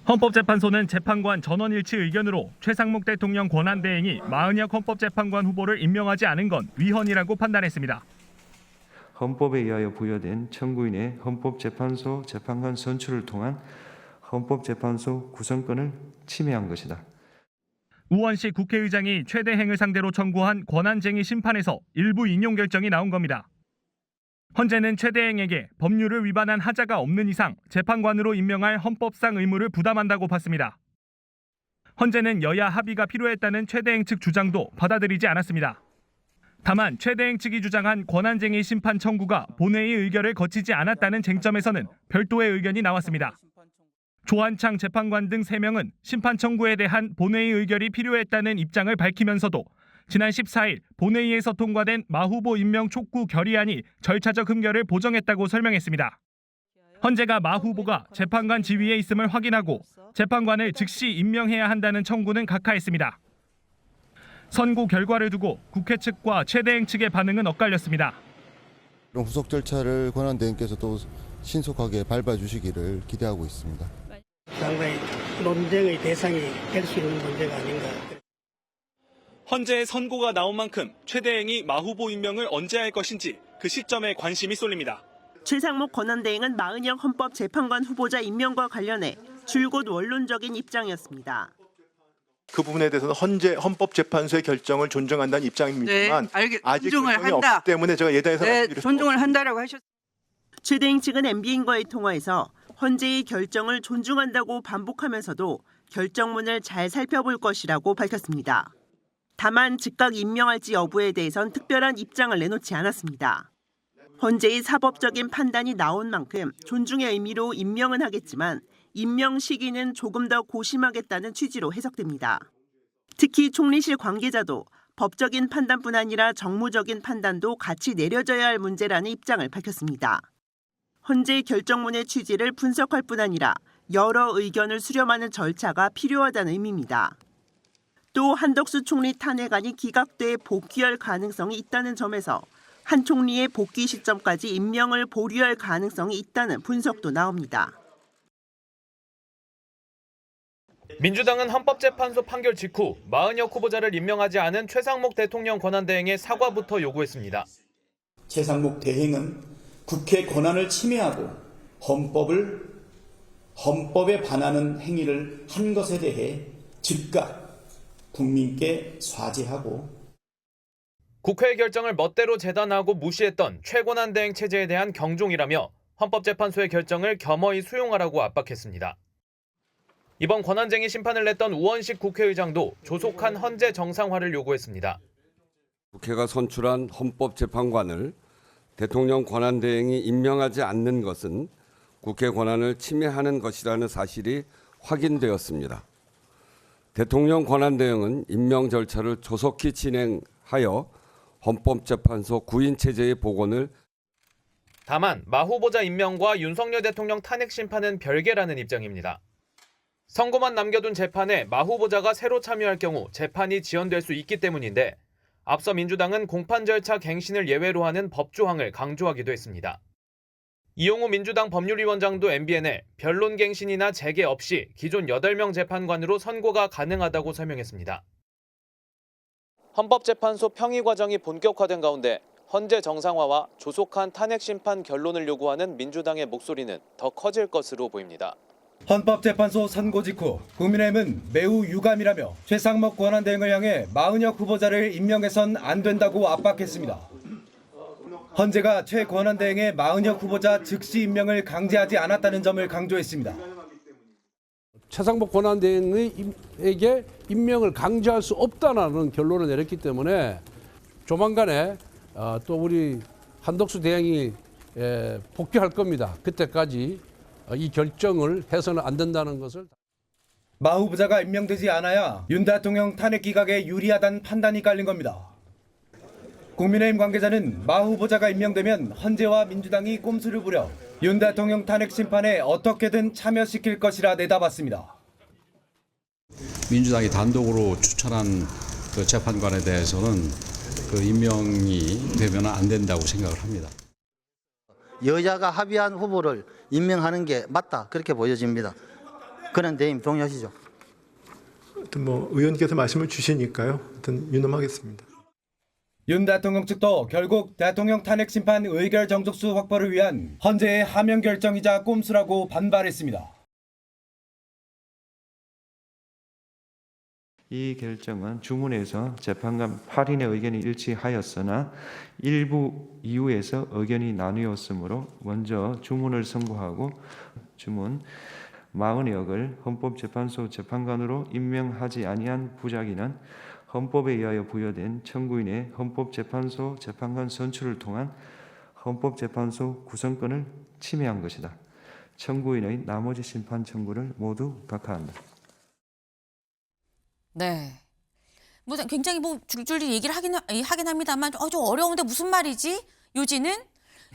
헌법재판소는 재판관 전원일치 의견으로 최상목 대통령 권한대행이 마은혁 헌법재판관 후보를 임명하지 않은 건 위헌이라고 판단했습니다. 헌법에 의하여 부여된 청구인의 헌법재판소 재판관 선출을 통한 헌법재판소 구성권을 침해한 것이다. 우원식 국회의장이 최대행을 상대로 청구한 권한쟁의 심판에서 일부 인용 결정이 나온 겁니다. 헌재는 최대행에게 법률을 위반한 하자가 없는 이상 재판관으로 임명할 헌법상 의무를 부담한다고 봤습니다. 헌재는 여야 합의가 필요했다는 최대행 측 주장도 받아들이지 않았습니다. 다만 최대행 측이 주장한 권한쟁의 심판 청구가 본회의 의결을 거치지 않았다는 쟁점에서는 별도의 의견이 나왔습니다. 조한창 재판관 등 3명은 심판 청구에 대한 본회의 의결이 필요했다는 입장을 밝히면서도 지난 14일 본회의에서 통과된 마 후보 임명 촉구 결의안이 절차적 흠결을 보정했다고 설명했습니다. 헌재가 마 후보가 재판관 지위에 있음을 확인하고 재판관을 즉시 임명해야 한다는 청구는 각하했습니다. 선고 결과를 두고 국회 측과 최대행 측의 반응은 엇갈렸습니다. 이런 후속 절차를 권한대행께서도 신속하게 밟아주시기를 기대하고 있습니다. 상당히 논쟁의 대상이 될 수 있는 문제가 아닌가. 헌재의 선고가 나온 만큼 최대행이 마 후보 임명을 언제 할 것인지 그 시점에 관심이 쏠립니다. 최상목 권한대행은 마은혁 헌법재판관 후보자 임명과 관련해 줄곧 원론적인 입장이었습니다. 그 부분에 대해서는 헌법재판소의 결정을 존중한다는 입장입니다만 아직 존중을 결정이 한다. 없기 때문에 제가 예단해서 말씀드릴 존중을 한다라고 하셨습니다. 최대행 측은 MBN과의 통화에서 헌재의 결정을 존중한다고 반복하면서도 결정문을 잘 살펴볼 것이라고 밝혔습니다. 다만 즉각 임명할지 여부에 대해선 특별한 입장을 내놓지 않았습니다. 헌재의 사법적인 판단이 나온 만큼 존중의 의미로 임명은 하겠지만 임명 시기는 조금 더 고심하겠다는 취지로 해석됩니다. 특히 총리실 관계자도 법적인 판단뿐 아니라 정무적인 판단도 같이 내려져야 할 문제라는 입장을 밝혔습니다. 헌재 결정문의 취지를 분석할 뿐 아니라 여러 의견을 수렴하는 절차가 필요하다는 의미입니다. 또 한덕수 총리 탄핵안이 기각돼 복귀할 가능성이 있다는 점에서 한 총리의 복귀 시점까지 임명을 보류할 가능성이 있다는 분석도 나옵니다. 민주당은 헌법재판소 판결 직후 마은혁 후보자를 임명하지 않은 최상목 대통령 권한대행의 사과부터 요구했습니다. 최상목 대행은 국회 권한을 침해하고 헌법에 반하는 행위를 한 것에 대해 즉각 국민께 사죄하고 국회의 결정을 멋대로 재단하고 무시했던 최권한대행 체제에 대한 경종이라며 헌법재판소의 결정을 겸허히 수용하라고 압박했습니다. 이번 권한쟁의 심판을 냈던 우원식 국회의장도 조속한 헌재 정상화를 요구했습니다. 국회가 선출한 헌법재판관을 대통령 권한대행이 임명하지 않는 것은 국회 권한을 침해하는 것이라는 사실이 확인되었습니다. 대통령 권한대행은 임명 절차를 조속히 진행하여 헌법재판소 구인체제의 복원을 다만 마 후보자 임명과 윤석열 대통령 탄핵 심판은 별개라는 입장입니다. 선고만 남겨둔 재판에 마 후보자가 새로 참여할 경우 재판이 지연될 수 있기 때문인데 앞서 민주당은 공판 절차 갱신을 예외로 하는 법조항을 강조하기도 했습니다. 이용우 민주당 법률위원장도 MBN에 변론 갱신이나 재개 없이 기존 8명 재판관으로 선고가 가능하다고 설명했습니다. 헌법재판소 평의 과정이 본격화된 가운데 헌재 정상화와 조속한 탄핵 심판 결론을 요구하는 민주당의 목소리는 더 커질 것으로 보입니다. 헌법재판소 선고 직후 국민의힘은 매우 유감이라며 최상목 권한대행을 향해 마은혁 후보자를 임명해선 안 된다고 압박했습니다. 헌재가 최 권한대행의 마은혁 후보자 즉시 임명을 강제하지 않았다는 점을 강조했습니다. 최상목 권한대행에게 임명을 강제할 수 없다는 결론을 내렸기 때문에 조만간에 또 우리 한덕수 대행이 복귀할 겁니다. 그때까지 이 결정을 해서는 안 된다는 것을. 마 후보자가 임명되지 않아야 윤 대통령 탄핵 기각에 유리하다는 판단이 깔린 겁니다. 국민의힘 관계자는 마 후보자가 임명되면 헌재와 민주당이 꼼수를 부려 윤 대통령 탄핵 심판에 어떻게든 참여시킬 것이라 내다봤습니다. 민주당이 단독으로 추천한 그 재판관에 대해서는 그 임명이 되면 안 된다고 생각을 합니다. 여야가 합의한 후보를 임명하는 게 맞다 그렇게 보여집니다. 권한대행님 동의하시죠? 하여튼 뭐 의원께서 말씀을 주시니까요. 하여튼 유념하겠습니다. 윤 대통령 측도 결국 대통령 탄핵 심판 의결 정족수 확보를 위한 헌재의 하명 결정이자 꼼수라고 반발했습니다. 이 결정은 주문에서 재판관 8인의 의견이 일치하였으나 일부 이유에서 의견이 나뉘었으므로 먼저 주문을 선고하고 주문 40억을 헌법재판소 재판관으로 임명하지 아니한 부작위는 헌법에 의하여 부여된 청구인의 헌법재판소 재판관 선출을 통한 헌법재판소 구성권을 침해한 것이다. 청구인의 나머지 심판 청구를 모두 각하한다. 네. 뭐 굉장히 뭐 줄줄이 얘기를 하긴 합니다만 좀 어려운데 무슨 말이지? 요지는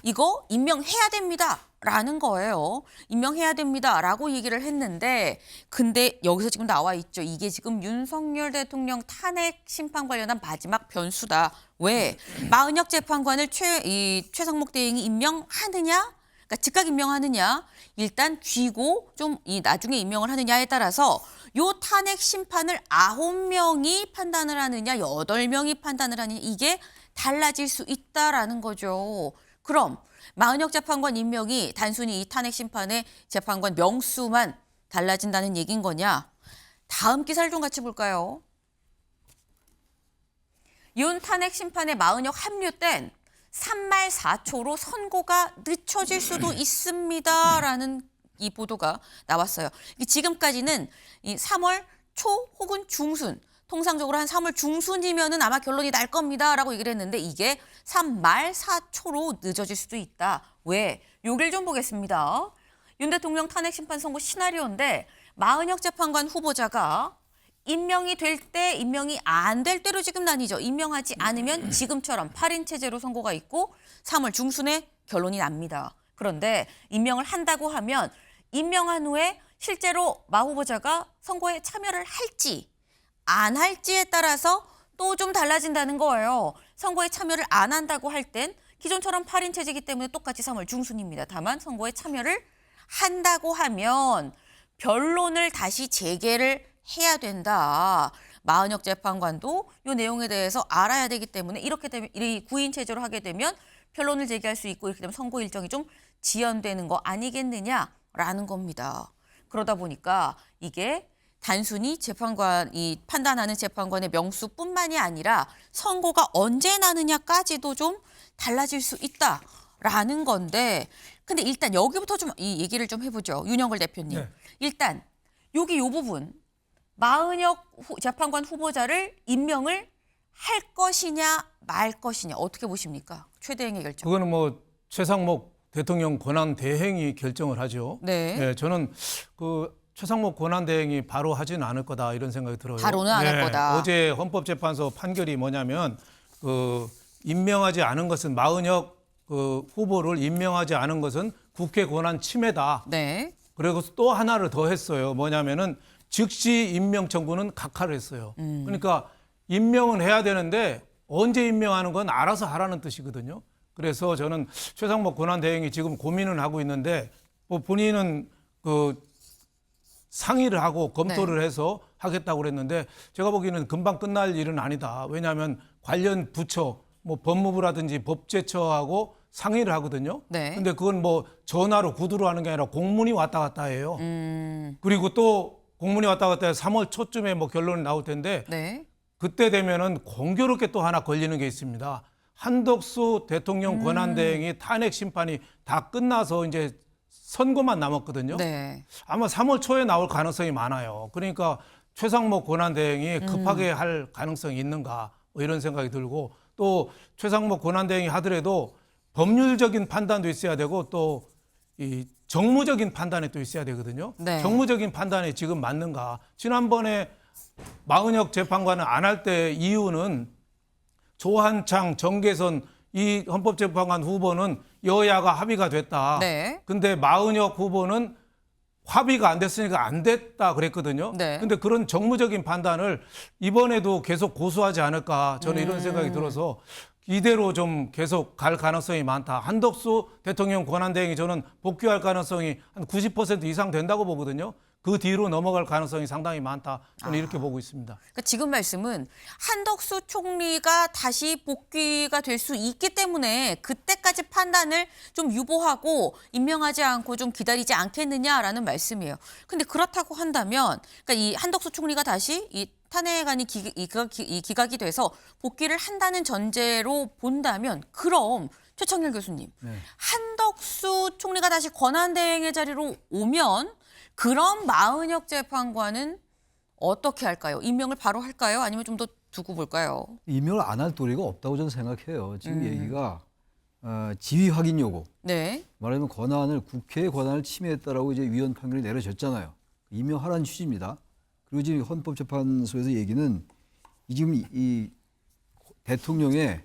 이거 임명해야 됩니다라는 거예요. 임명해야 됩니다라고 얘기를 했는데 근데 여기서 지금 나와 있죠. 이게 지금 윤석열 대통령 탄핵 심판 관련한 마지막 변수다. 왜? 마은혁 재판관을 최상목 대행이 임명하느냐? 그러니까 즉각 임명하느냐? 일단 귀고 좀 나중에 임명을 하느냐에 따라서 요 탄핵 심판을 9명이 판단을 하느냐, 8명이 판단을 하느냐 이게 달라질 수 있다라는 거죠. 그럼 마은혁 재판관 임명이 단순히 이 탄핵 심판의 재판관 명수만 달라진다는 얘기인 거냐? 다음 기사를 좀 같이 볼까요? 윤 탄핵 심판에 마은혁 합류 땐 3말 4초로 선고가 늦춰질 수도 있습니다라는 이 보도가 나왔어요. 지금까지는 이 3월 초 혹은 중순, 통상적으로 한 3월 중순이면은 아마 결론이 날 겁니다라고 얘기를 했는데 이게 3말 4초로 늦어질 수도 있다. 왜? 요길 좀 보겠습니다. 윤 대통령 탄핵 심판 선고 시나리오인데 마은혁 재판관 후보자가 임명이 될 때, 임명이 안 될 때로 지금 나뉘죠. 임명하지 않으면 지금처럼 8인 체제로 선고가 있고 3월 중순에 결론이 납니다. 그런데 임명을 한다고 하면 임명한 후에 실제로 마 후보자가 선거에 참여를 할지 안 할지에 따라서 또 좀 달라진다는 거예요. 선거에 참여를 안 한다고 할 땐 기존처럼 8인 체제이기 때문에 똑같이 3월 중순입니다. 다만 선거에 참여를 한다고 하면 변론을 다시 재개를 해야 된다. 마은혁 재판관도 이 내용에 대해서 알아야 되기 때문에 이렇게 되면 이 9인 체제로 하게 되면 변론을 제기할 수 있고 이렇게 되면 선고 일정이 좀 지연되는 거 아니겠느냐라는 겁니다. 그러다 보니까 이게 단순히 재판관이 판단하는 재판관의 명수뿐만이 아니라 선고가 언제 나느냐까지도 좀 달라질 수 있다라는 건데 근데 일단 여기부터 좀 이 얘기를 좀 해보죠. 윤영걸 대표님. 네. 일단 여기 요 부분 마은혁 재판관 후보자를 임명을 할 것이냐 말 것이냐 어떻게 보십니까? 최대행의 결정. 그거는 뭐 최상목 대통령 권한 대행이 결정을 하죠. 네. 네, 저는 그 최상목 권한 대행이 바로 하지는 않을 거다 이런 생각이 들어요. 바로는 안 할 거다. 어제 헌법재판소 판결이 뭐냐면 그 임명하지 않은 것은 마은혁 그 후보를 임명하지 않은 것은 국회 권한 침해다. 네. 그리고 또 하나를 더 했어요. 뭐냐면은 즉시 임명 청구는 각하를 했어요. 그러니까 임명은 해야 되는데 언제 임명하는 건 알아서 하라는 뜻이거든요. 그래서 저는 최상목 권한대행이 지금 고민을 하고 있는데 뭐 본인은 그 상의를 하고 검토를 해서 하겠다고 그랬는데 제가 보기에는 금방 끝날 일은 아니다. 왜냐하면 관련 부처 뭐 법무부라든지 법제처하고 상의를 하거든요. 네. 근데 그건 뭐 전화로 구두로 하는 게 아니라 공문이 왔다 갔다 해요. 그리고 또 공문이 왔다 갔다 해서 3월 초쯤에 뭐 결론이 나올 텐데 네. 그때 되면은 공교롭게 또 하나 걸리는 게 있습니다. 한덕수 대통령 권한대행이 탄핵 심판이 다 끝나서 이제 선고만 남았거든요. 네. 아마 3월 초에 나올 가능성이 많아요. 그러니까 최상목 권한대행이 급하게 할 가능성이 있는가 뭐 이런 생각이 들고 또 최상목 권한대행이 하더라도 법률적인 판단도 있어야 되고 또 이 정무적인 판단에 또 있어야 되거든요. 네. 정무적인 판단에 지금 맞는가. 지난번에 마은혁 재판관은 안 할 때 이유는 조한창, 정계선 이 헌법재판관 후보는 여야가 합의가 됐다. 네. 근데 마은혁 후보는 합의가 안 됐으니까 안 됐다 그랬거든요. 네. 근데 그런 정무적인 판단을 이번에도 계속 고수하지 않을까 저는 이런 생각이 들어서 이대로 좀 계속 갈 가능성이 많다. 한덕수 대통령 권한대행이 저는 복귀할 가능성이 한 90% 이상 된다고 보거든요. 그 뒤로 넘어갈 가능성이 상당히 많다. 저는 이렇게 보고 있습니다. 그러니까 지금 말씀은 한덕수 총리가 다시 복귀가 될 수 있기 때문에 그때까지 판단을 좀 유보하고 임명하지 않고 좀 기다리지 않겠느냐라는 말씀이에요. 근데 그렇다고 한다면, 그러니까 이 한덕수 총리가 다시 이 탄핵안이 기각이 돼서 복귀를 한다는 전제로 본다면, 그럼 최청열 교수님, 한덕수 총리가 다시 권한대행의 자리로 오면 그럼 마은혁 재판관은 어떻게 할까요? 임명을 바로 할까요? 아니면 좀 더 두고 볼까요? 임명을 안 할 도리가 없다고 저는 생각해요. 지금 얘기가 지위 확인 요구. 네. 말하자면 권한을 국회의 권한을 침해했다라고 이제 위헌 판결이 내려졌잖아요. 임명하라는 취지입니다. 그리고 지금 헌법재판소에서 얘기는 지금 이 대통령의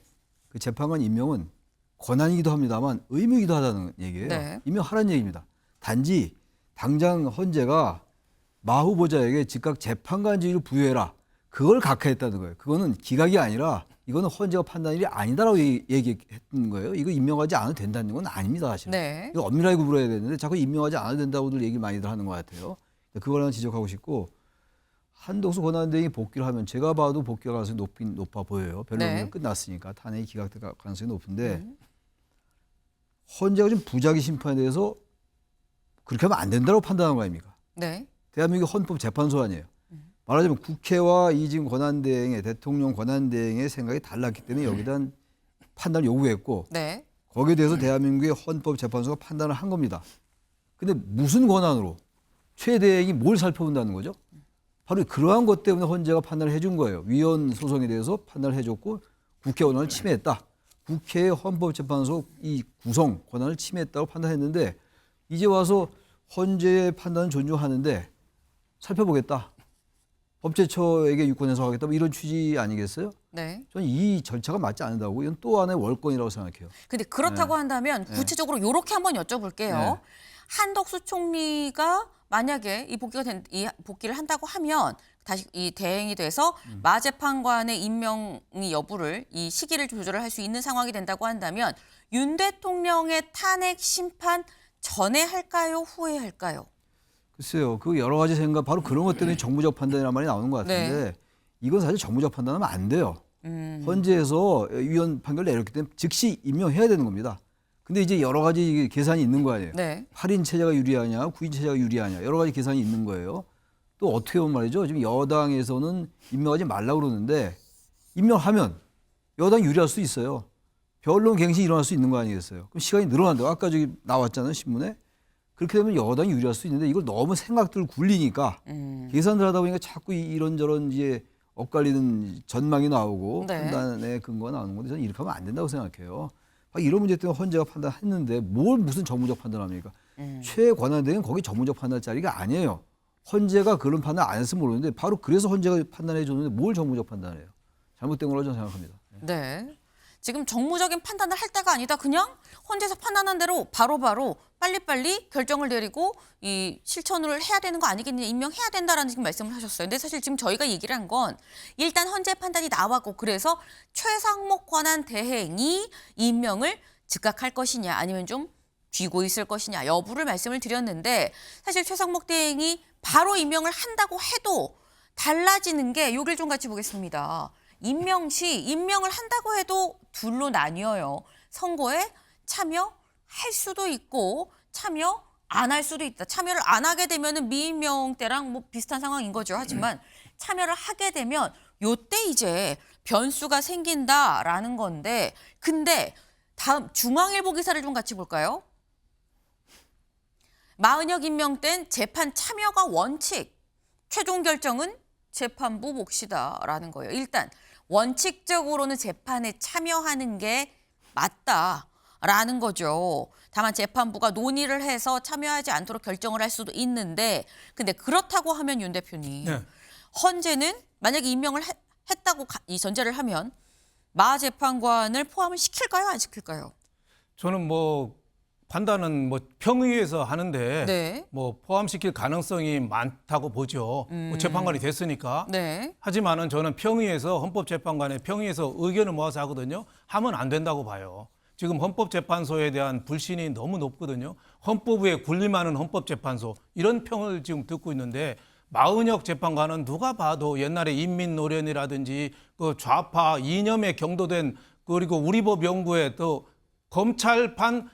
그 재판관 임명은 권한이기도 합니다만 의무이기도 하다는 얘기예요. 네. 임명하라는 얘기입니다. 단지 당장 헌재가 마 후보자에게 즉각 재판관 지위를 부여해라. 그걸 각하했다는 거예요. 그거는 기각이 아니라 이거는 헌재가 판단일이 아니다라고 얘기했던 거예요. 이거 임명하지 않아도 된다는 건 아닙니다, 사실은. 네. 이거 엄밀하게 구분해야 되는데 자꾸 임명하지 않아도 된다고들 얘기 많이들 하는 것 같아요. 그걸 하나 지적하고 싶고, 한덕수 권한대행이 복귀를 하면 제가 봐도 복귀할 가능성이 높아 보여요. 변론이 끝났으니까 탄핵이 기각될 가능성이 높은데 헌재가 지금 부작위 심판에 대해서 그렇게 하면 안 된다고 판단한 거 아닙니까? 네. 대한민국 헌법재판소 아니에요. 말하자면 국회와 이 지금 권한대행의 대통령 권한대행의 생각이 달랐기 때문에 여기에 대한 판단을 요구했고 네. 거기에 대해서 대한민국의 헌법재판소가 판단을 한 겁니다. 근데 무슨 권한으로 최대행이 뭘 살펴본다는 거죠? 바로 그러한 것 때문에 헌재가 판단을 해준 거예요. 위헌 소송에 대해서 판단을 해줬고 국회 권한을 침해했다. 국회의 헌법재판소 이 구성 권한을 침해했다고 판단했는데 이제 와서 헌재의 판단은 존중하는데 살펴보겠다. 법제처에게 유권 해석하겠다. 뭐 이런 취지 아니겠어요? 네. 저는 이 절차가 맞지 않는다고. 이건 또 하나의 월권이라고 생각해요. 근데 그렇다고 한다면 구체적으로 이렇게 한번 여쭤볼게요. 한덕수 총리가 만약에 이 복귀를 한다고 하면 다시 이 대행이 돼서 마 재판관의 임명이 여부를 이 시기를 조절을 할 수 있는 상황이 된다고 한다면 윤 대통령의 탄핵 심판 전에 할까요? 후에 할까요? 글쎄요. 그 여러 가지 생각, 바로 그런 것 때문에 정무적 판단이라는 말이 나오는 것 같은데 이건 사실 정무적 판단하면 안 돼요. 헌재에서 위헌 판결을 내렸기 때문에 즉시 임명해야 되는 겁니다. 근데 이제 여러 가지 계산이 있는 거 아니에요. 네. 8인 체제가 유리하냐, 9인 체제가 유리하냐, 여러 가지 계산이 있는 거예요. 또 어떻게 보면 말이죠. 지금 여당에서는 임명하지 말라고 그러는데 임명하면 여당이 유리할 수 있어요. 변론 갱신이 일어날 수 있는 거 아니겠어요. 그럼 시간이 늘어난다고 아까 저기 나왔잖아요, 신문에. 그렇게 되면 여당이 유리할 수 있는데 이걸 너무 생각들 굴리니까 계산들 하다 보니까 자꾸 이런저런 이제 엇갈리는 전망이 나오고 판단의 근거가 나오는 건데 저는 이렇게 하면 안 된다고 생각해요. 이런 문제 때문에 헌재가 판단했는데 뭘 무슨 정무적 판단합니까? 최권한대행은 거기 정무적 판단 자리가 아니에요. 헌재가 그런 판단 안 했으면 모르는데 바로 그래서 헌재가 판단해 줬는데 뭘 정무적 판단해요? 잘못된 걸로 저는 생각합니다. 네. 지금 정무적인 판단을 할 때가 아니다. 그냥 헌재에서 판단한 대로 바로바로 빨리빨리 결정을 내리고 이 실천을 해야 되는 거 아니겠느냐, 임명해야 된다라는 지금 말씀을 하셨어요. 근데 사실 지금 저희가 얘기를 한 건 일단 헌재 판단이 나왔고 그래서 최상목 권한 대행이 임명을 즉각할 것이냐 아니면 좀 쥐고 있을 것이냐 여부를 말씀을 드렸는데 사실 최상목 대행이 바로 임명을 한다고 해도 달라지는 게 여길 좀 같이 보겠습니다. 임명 시 임명을 한다고 해도 둘로 나뉘어요. 선거에 참여할 수도 있고 참여 안 할 수도 있다. 참여를 안 하게 되면은 미임명 때랑 뭐 비슷한 상황인 거죠. 하지만 참여를 하게 되면 요때 이제 변수가 생긴다라는 건데 근데 다음 중앙일보 기사를 좀 같이 볼까요? 마은혁 임명 땐 재판 참여가 원칙, 최종 결정은 재판부 몫이다라는 거예요. 일단 원칙적으로는 재판에 참여하는 게 맞다라는 거죠. 다만 재판부가 논의를 해서 참여하지 않도록 결정을 할 수도 있는데 근데 그렇다고 하면 윤 대표님 헌재는 만약에 임명을 했다고 이 전제를 하면 마 재판관을 포함을 시킬까요? 안 시킬까요? 저는 뭐 판단은 뭐 평의에서 하는데 뭐 포함시킬 가능성이 많다고 보죠. 뭐 재판관이 됐으니까. 하지만은 저는 평의에서 헌법재판관의 평의에서 의견을 모아서 하거든요. 하면 안 된다고 봐요. 지금 헌법재판소에 대한 불신이 너무 높거든요. 헌법에 군림하는 헌법재판소 이런 평을 지금 듣고 있는데 마은혁 재판관은 누가 봐도 옛날에 인민노련이라든지 그 좌파 이념에 경도된 그리고 우리법 연구회 또 검찰판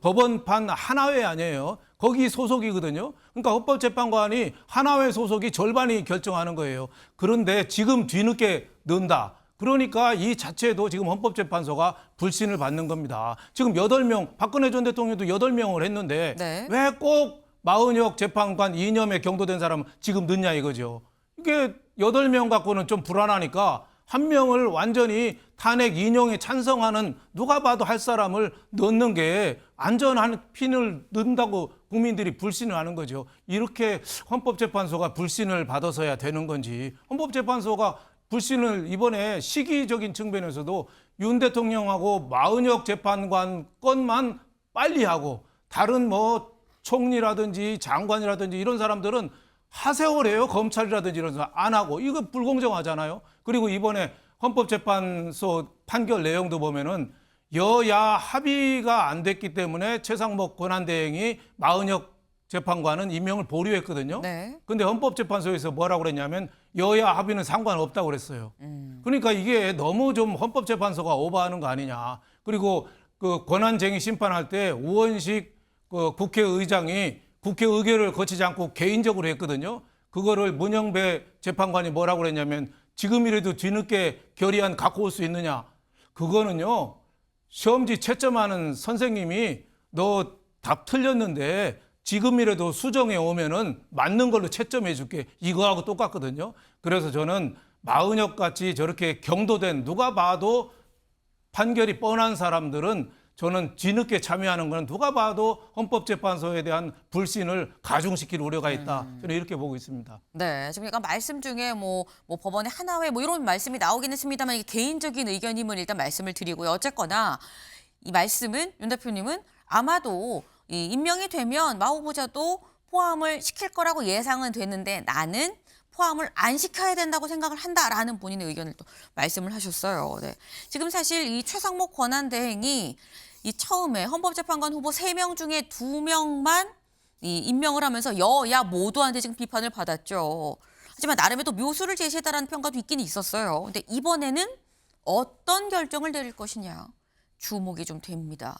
법원판 하나회 아니에요. 거기 소속이거든요. 그러니까 헌법재판관이 하나회 소속이 절반이 결정하는 거예요. 그런데 지금 뒤늦게 넣는다. 그러니까 이 자체도 지금 헌법재판소가 불신을 받는 겁니다. 지금 8명, 박근혜 전 대통령도 8명을 했는데 네. 왜 꼭 마은혁 재판관 이념에 경도된 사람을 지금 넣냐 이거죠. 이게 8명 갖고는 좀 불안하니까 한 명을 완전히 탄핵 인용에 찬성하는 누가 봐도 할 사람을 넣는 게 안전한 핀을 넣는다고 국민들이 불신을 하는 거죠. 이렇게 헌법재판소가 불신을 받아서야 되는 건지 헌법재판소가 불신을 이번에 시기적인 측면에서도 윤 대통령하고 마은혁 재판관 건만 빨리 하고 다른 뭐 총리라든지 장관이라든지 이런 사람들은 하세요래요. 검찰이라든지 이런 사람 안 하고 이거 불공정하잖아요. 그리고 이번에 헌법재판소 판결 내용도 보면은 여야 합의가 안 됐기 때문에 최상목 권한대행이 마은혁 재판관은 임명을 보류했거든요. 네. 근데 헌법재판소에서 뭐라고 그랬냐면 여야 합의는 상관없다고 그랬어요. 그러니까 이게 너무 좀 헌법재판소가 오버하는 거 아니냐. 그리고 그 권한쟁의 심판할 때 우원식 그 국회의장이 국회 의결을 거치지 않고 개인적으로 했거든요. 그거를 문영배 재판관이 뭐라고 그랬냐면 지금이라도 뒤늦게 결의안 갖고 올 수 있느냐. 그거는요. 시험지 채점하는 선생님이 너 답 틀렸는데 지금이라도 수정해 오면은 맞는 걸로 채점해 줄게. 이거하고 똑같거든요. 그래서 저는 마은혁 같이 저렇게 경도된 누가 봐도 판결이 뻔한 사람들은 저는 뒤늦게 참여하는 건 누가 봐도 헌법재판소에 대한 불신을 가중시킬 우려가 있다. 저는 이렇게 보고 있습니다. 네, 지금 약간 말씀 중에 뭐 법원의 하나회 뭐 이런 말씀이 나오긴 했습니다만 이게 개인적인 의견임을 일단 말씀을 드리고요. 어쨌거나 이 말씀은 윤 대표님은 아마도 이 임명이 되면 마 후보자도 포함을 시킬 거라고 예상은 되는데 나는 포함을 안 시켜야 된다고 생각을 한다라는 본인의 의견을 또 말씀을 하셨어요. 네. 지금 사실 이 최상목 권한대행이 이 처음에 헌법재판관 후보 3명 중에 2명만 이 임명을 하면서 여야 모두한테 지금 비판을 받았죠. 하지만 나름의 또 묘수를 제시했다라는 평가도 있긴 있었어요. 근데 이번에는 어떤 결정을 내릴 것이냐 주목이 좀 됩니다.